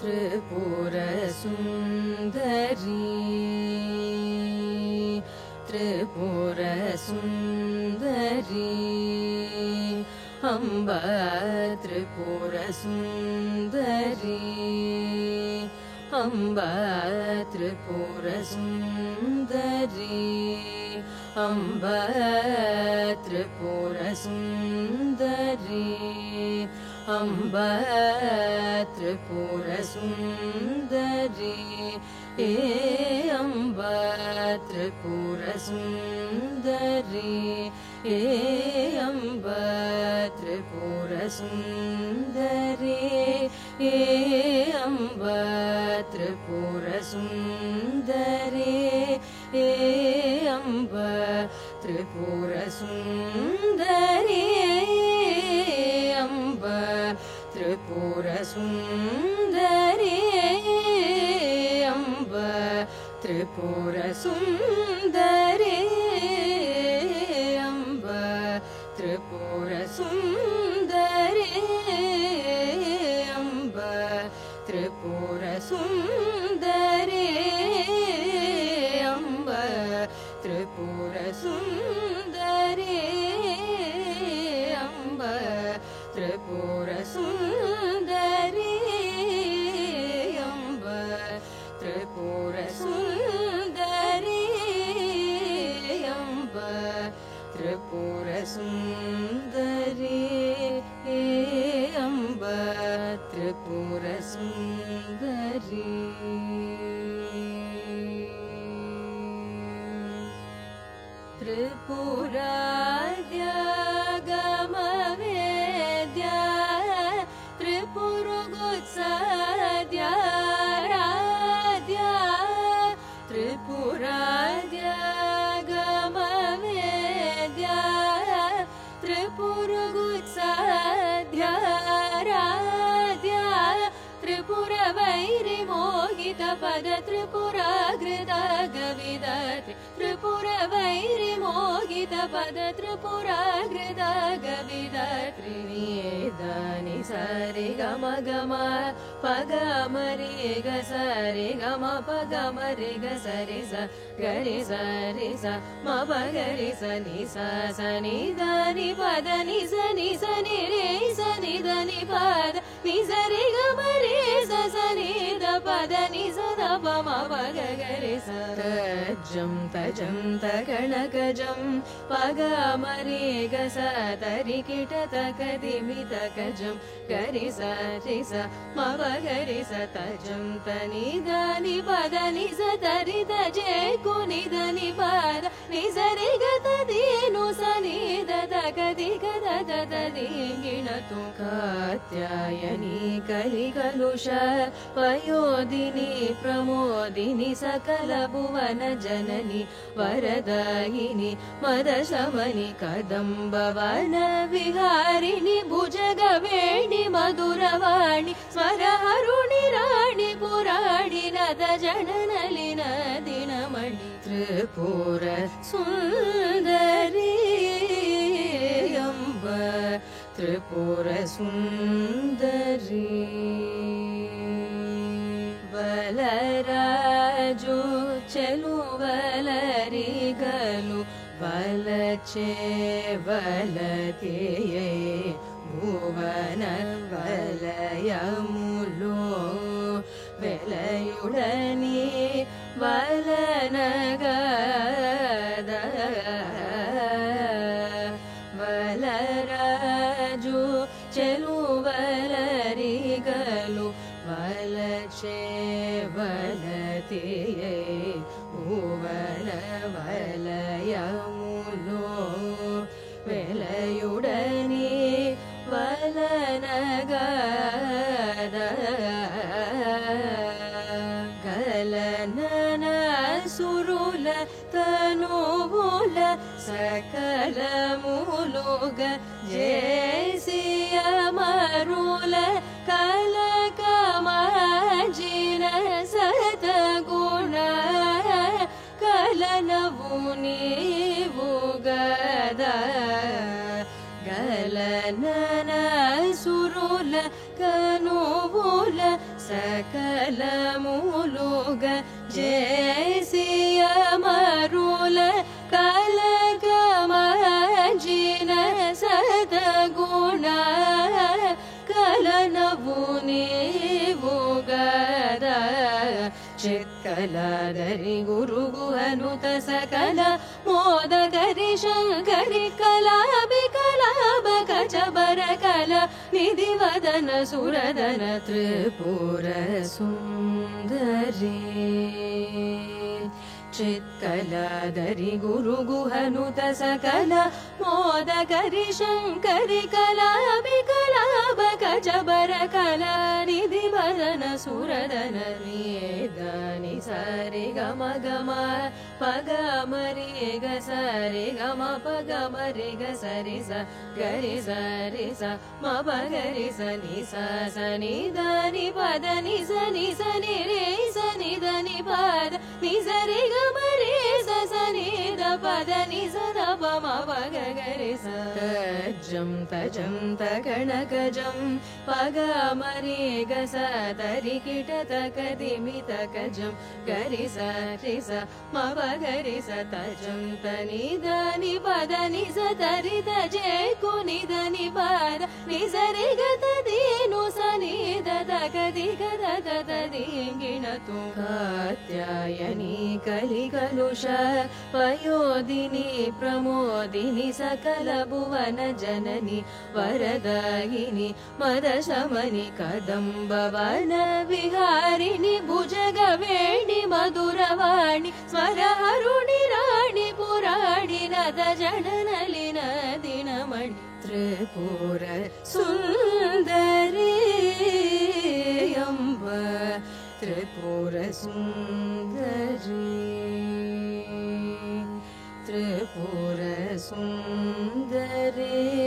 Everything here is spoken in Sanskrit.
त्रिपुर सुंदरी त्रिपुर सुंदरी अम्ब त्रिपुर सुंदरी अम्ब त्रिपुर सुंदरी अम्ब त्रिपुर सुंदरी अम्ब त्रिपुर सुंदरी अम्ब त्रिपुर सुंदरी अम्ब त्रिपुर सुंदरी अम्ब त्रिपुर सुंदरी अम्ब त्रिपुर सुंदरी अम्ब त्रिपुर सुंदरी अम्ब त्रिपुर सुंदरी अम्ब त्रिपुर सुंदरी अम्ब त्रिपुर सुंदरी अम्ब त्रिपुर सुंदरी अम्ब त्रिपुर सुंदरी अम्ब त्रिपुर सुंदरी अम्ब त्रिपुर सुंदरी अम्ब त्रिपुर सुंदरी त्रिपुराद्या गमवेद्या त्रिपुरगुत्सद्या राद्या त्रिपुराद्या गमवेद्या त्रिपुरगुत्सद्या राद्या त्रिपुरवैरि मोहित पद त्रिपुराग्रदा गविदात्री त्रिपुरवैरि मोहित पद त्रिपुराग्रदा गविदात्री निदानि सारे गम गम पग मरे ग सारे गम पग मरे ग सरे स गरे सरे स म गरे स नि स नि द नि पद नि स नि रे स नि द नि पद नि स रे ग म रे स नि द पद नि स द प म प ग रे स तजं तजं तगणकजं पग मरे ग स तरि किट तकदिमि तकजं गरे स रे स म प गरे स तजं तनि द नि पद नि स तरि द जे को नि द नि पद नि स रे ग त दि नु स नि द तकदि ग द द द दि गिणतु कात्यायनी कलिकलुष पयोदिनी प्रमोदिनी सकल भुवन जननी वरदायिनी मदशमनि कदम्बवन विहारिणि भुजगवेणि मधुरवाणि स्वरहरुणि राणि पुराणि नद जननलिन दिनमणि त्रिपुर सुंदरी अम्ब त्रिपुर सुंदरी बलराजु चलु बलरिगलु बलचे बलतेये भुवन वलयमुलो वेलयुडनी वलनगद बलराजु चलु बलरिगलु बलचे बलतेये भुवन वलयमुलो वेलयुडनी वलनगद गलनन सुरुल तनुबुल सकल मुलुग जैसिय मरुल कलकमाजिन सतगुण कलनवु नीवु गद गलनन सुरुल कनुवुल सकल मूलुग जैसिय मरुल कलग मंजिन सद्गुण कलनवु नीवुगद चित्कलदरि गुरुगुहनुत सकल मोदकरि शङ्करि कलाभिकलाभकचबर कल निधिवदन सुरदन त्रिपुर सुन्दरी चित्कलदरि गुरुगुहनुत सकल मोदकरि शङ्करि कलाभिकलाभकचबर कल निधिवदन सुरदन निधनि सरि गम गम पग मरि ग सरि गम पग मरि ग सरि स गरि सरि स म पगरि स नि स नि ध नि पद नि स नि रे स नि ध नि पद नि स रे ग म रे स नि ध पद नि स ध प म पग गरि स तजं तगणकजं पग मरि ग स तरि किट तकदिमि तकजं गरि स रि स म पगरि स तजं तनि ध नि पद नि स तरि तजे कु नि ध नि पद नि स रे ग तदि नु स नि ध तकदि ग ध तदि गिणतु कात्यायनी कलिकलुष पयोदिनी प्रमोदिनी सकल भुवन जननी वरदायिनी मदशमनि कदम्बवन विहारिणि भुजगवेणि मधुरवाणि स्मरहरुणि राणि पुराणि नद जडनलिन दिनमणि त्रिपुर सुन्दरी अम्ब त्रिपुर सुन्दरी त्रिपुर सुन्दरी